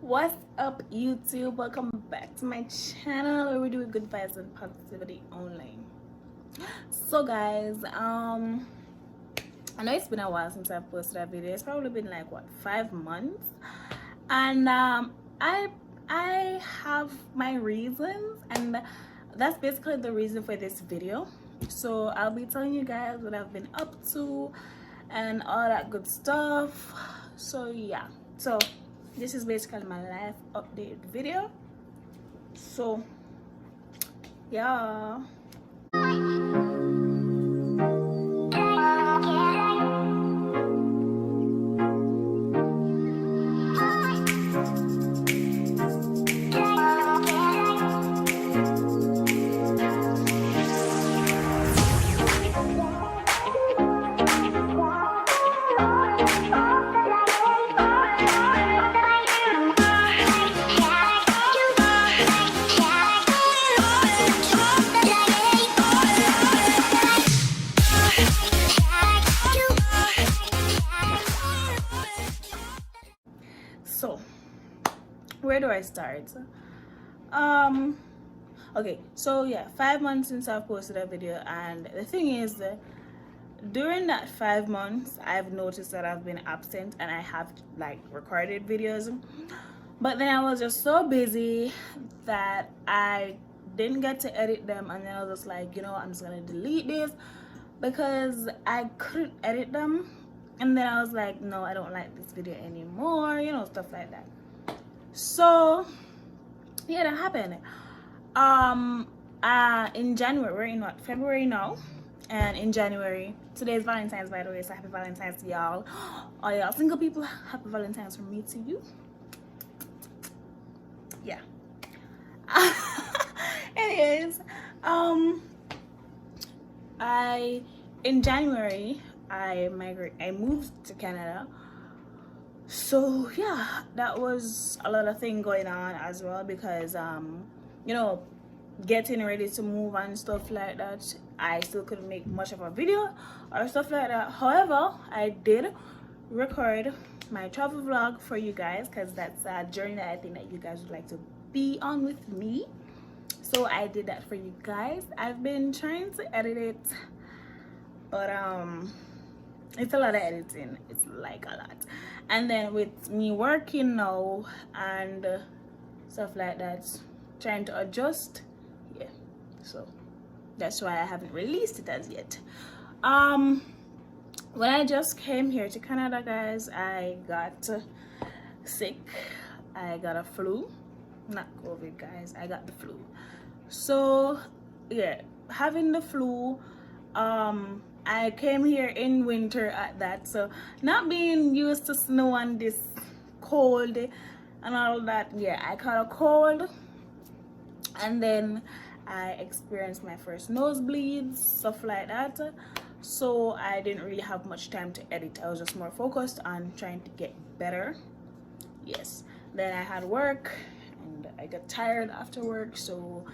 What's up, YouTube? Welcome back to my channel where we do good vibes and positivity only. So guys, I know it's been a while since I've posted a video. It's probably been like what, 5 months, and I have my reasons, and that's basically the reason for this video. So I'll be telling you guys what I've been up to and all that good stuff. So yeah, so this is basically my life update video. So yeah. So where do I start? Okay, so yeah, 5 months since I've posted a video, and the thing is that during that 5 months I've noticed that I've been absent, and I have like recorded videos, but then I was just so busy that I didn't get to edit them. And then I was just like, I'm just gonna delete this because I couldn't edit them. And then I was like, no, I don't like this video anymore, stuff like that. So yeah, that happened. In January, we're in what, February now, and in January, today is Valentine's, by the way, so happy Valentine's to y'all. All y'all single people, happy Valentine's from me to you. Yeah. Anyways, in January I moved to Canada. So yeah, that was a lot of things going on as well, because getting ready to move and stuff like that, I still couldn't make much of a video or stuff like that. However, I did record my travel vlog for you guys, because that's a journey that I think that you guys would like to be on with me. So I did that for you guys. I've been trying to edit it, but it's a lot of editing. It's like a lot. And then with me working now and stuff like that, trying to adjust, yeah, so that's why I haven't released it as yet. When I just came here to Canada, guys, I got sick. I got a flu, not COVID, guys. I got the flu. So yeah, having the flu, I came here in winter at that, so not being used to snow and this cold and all that, yeah, I caught a cold, and then I experienced my first nosebleeds, stuff like that. So I didn't really have much time to edit. I was just more focused on trying to get better. Yes, then I had work and I got tired after work, so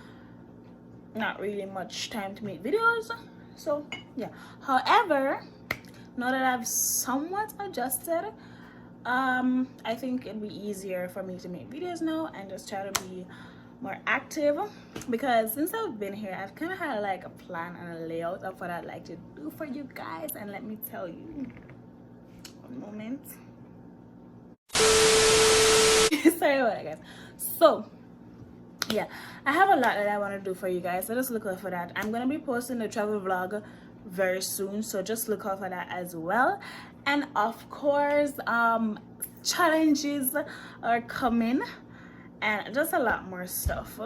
not really much time to make videos. So yeah, however, now that I've somewhat adjusted, I think it'd be easier for me to make videos now and just try to be more active, because since I've been here, I've kind of had like a plan and a layout of what I'd like to do for you guys. And let me tell you, one moment. Sorry about that, guys. So yeah, I have a lot that I want to do for you guys, so just look out for that. I'm gonna be posting the travel vlog very soon, so just look out for that as well. And of course, challenges are coming and just a lot more stuff.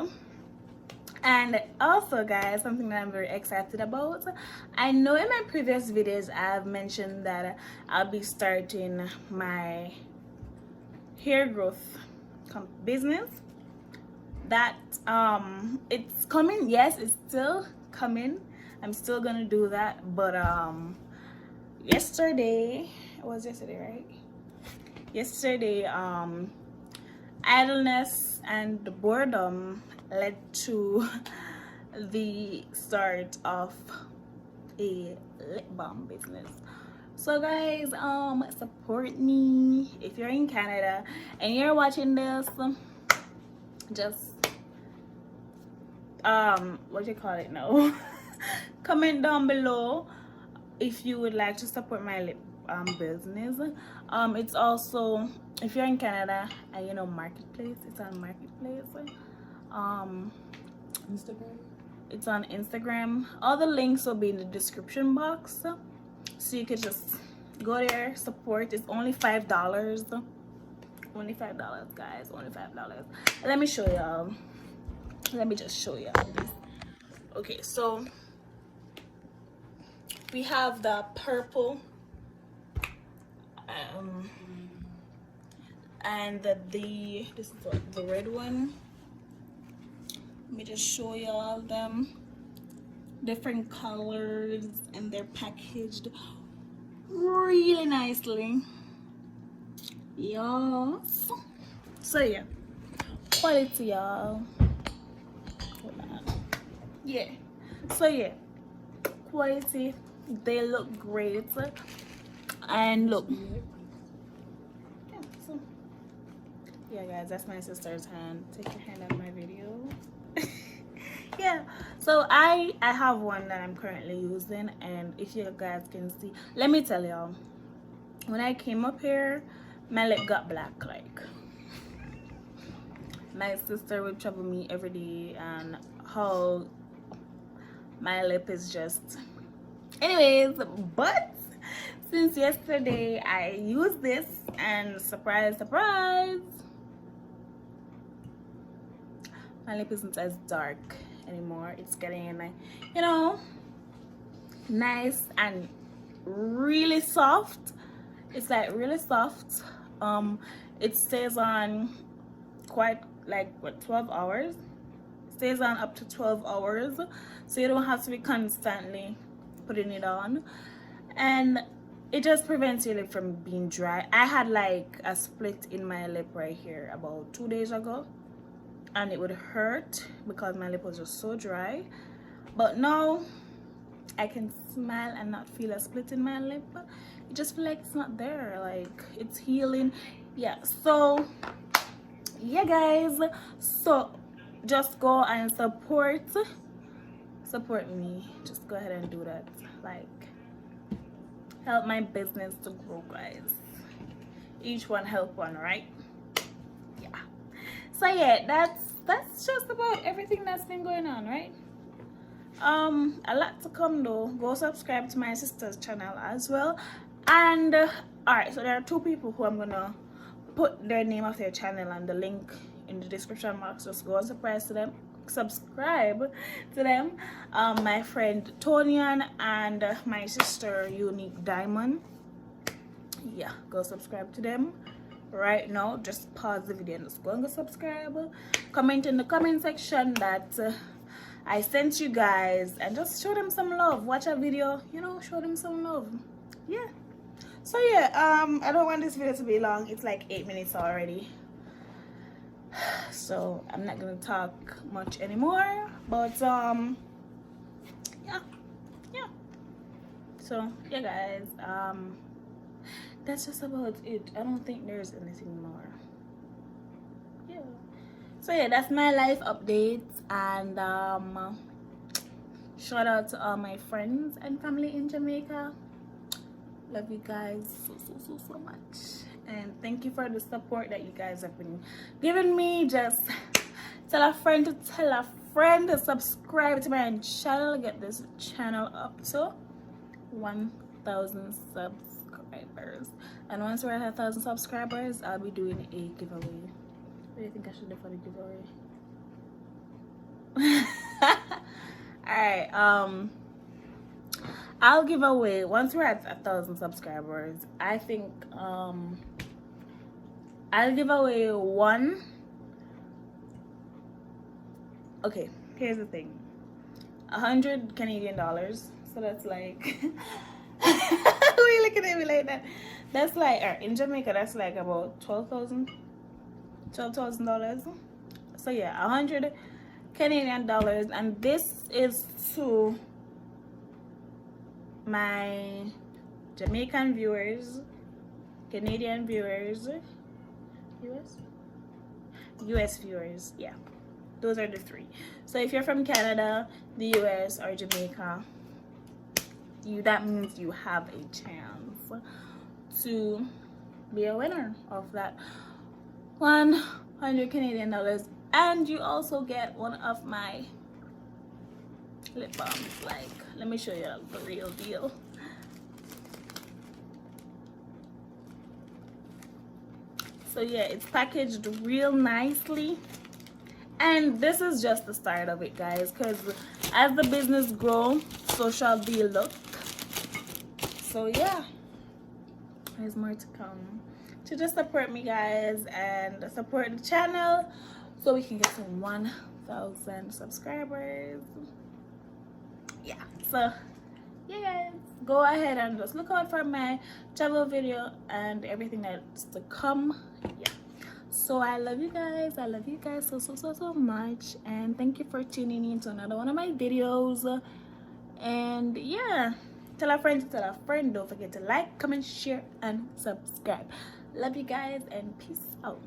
And also, guys, something that I'm very excited about, I know in my previous videos I've mentioned that I'll be starting my hair growth business. That it's coming. Yes, it's still coming. I'm still gonna do that. But yesterday, it was yesterday, right? Yesterday, idleness and boredom led to the start of a lip balm business. So guys, support me if you're in Canada and you're watching this. Just what you call it now? Comment down below if you would like to support my lip business. It's also, if you're in Canada and you know Marketplace, it's on Marketplace. Instagram. It's on Instagram. All the links will be in the description box, so you could just go there, support. It's only $5. Only $5, guys. Only $5. Let me show y'all. Let me just show y'all this. Okay, so we have the purple and this is what, the red one. Let me just show y'all them. Different colors, and they're packaged really nicely. Yes. So yeah, quality, y'all. Hold on. Yeah. So yeah, quality. They look great. And look. Yeah, so, yeah guys, that's my sister's hand. Take your hand out of my video. Yeah, so I have one that I'm currently using, and if you guys can see, let me tell y'all, when I came up here, my lip got black. Like, my sister would trouble me every day and how my lip is just, anyways. But since yesterday I used this, and surprise surprise, my lip isn't as dark anymore. It's getting, you know, nice and really soft. It's like really soft. It stays on quite like what, 12 hours. Stays on up to 12 hours, so you don't have to be constantly putting it on, and it just prevents your lip from being dry. I had like a split in my lip right here about 2 days ago, and it would hurt because my lip was just so dry. But now I can smile and not feel a split in my lip. It just feel like it's not there, like it's healing. Yeah, so yeah guys, so just go and support me. Just go ahead and do that. Like, help my business to grow, guys. Each one help one, right? Yeah. So yeah, that's just about everything that's been going on, right? A lot to come though. Go subscribe to my sister's channel as well. And all right, so there are two people who I'm gonna put their name of their channel and the link in the description box. Just go and subscribe to them. My friend Tonian and my sister Unique Diamond. Yeah, go subscribe to them right now. Just pause the video and just go and go subscribe. Comment in the comment section that I sent you guys, and just show them some love. Watch a video, you know, show them some love. Yeah. So yeah, I don't want this video to be long. It's like 8 minutes already, so I'm not gonna talk much anymore. But yeah. So yeah guys, that's just about it. I don't think there's anything more. Yeah. So yeah, that's my life updates, and shout out to all my friends and family in Jamaica. Love you guys so much, and thank you for the support that you guys have been giving me. Just tell a friend to tell a friend to subscribe to my channel. Get this channel up to 1,000 subscribers, and once we're at 1,000 subscribers, I'll be doing a giveaway. What do you think I should do for the giveaway? All right, I'll give away, once we're at 1,000 subscribers, I think I'll give away one. Okay, here's the thing. 100 Canadian dollars. So that's like why are you looking at me like that? That's like, in Jamaica, that's like about $12,000. So yeah, 100 Canadian dollars, and this is to my Jamaican viewers, Canadian viewers, US viewers. Yeah, those are the three. So if you're from Canada, the US, or Jamaica, that means you have a chance to be a winner of that 100 Canadian dollars, and you also get one of my lip balms. Like, let me show you the real deal. So yeah, it's packaged real nicely, and this is just the start of it, guys, because as the business grows, so shall the look. So yeah, there's more to come. To just support me, guys, and support the channel so we can get to 1,000 subscribers. Yeah, so yeah, guys, go ahead and just look out for my travel video and everything that's to come. Yeah, so I love you guys. I love you guys so much, and thank you for tuning in to another one of my videos. And yeah, tell a friend to tell a friend. Don't forget to like, comment, share, and subscribe. Love you guys, and peace out.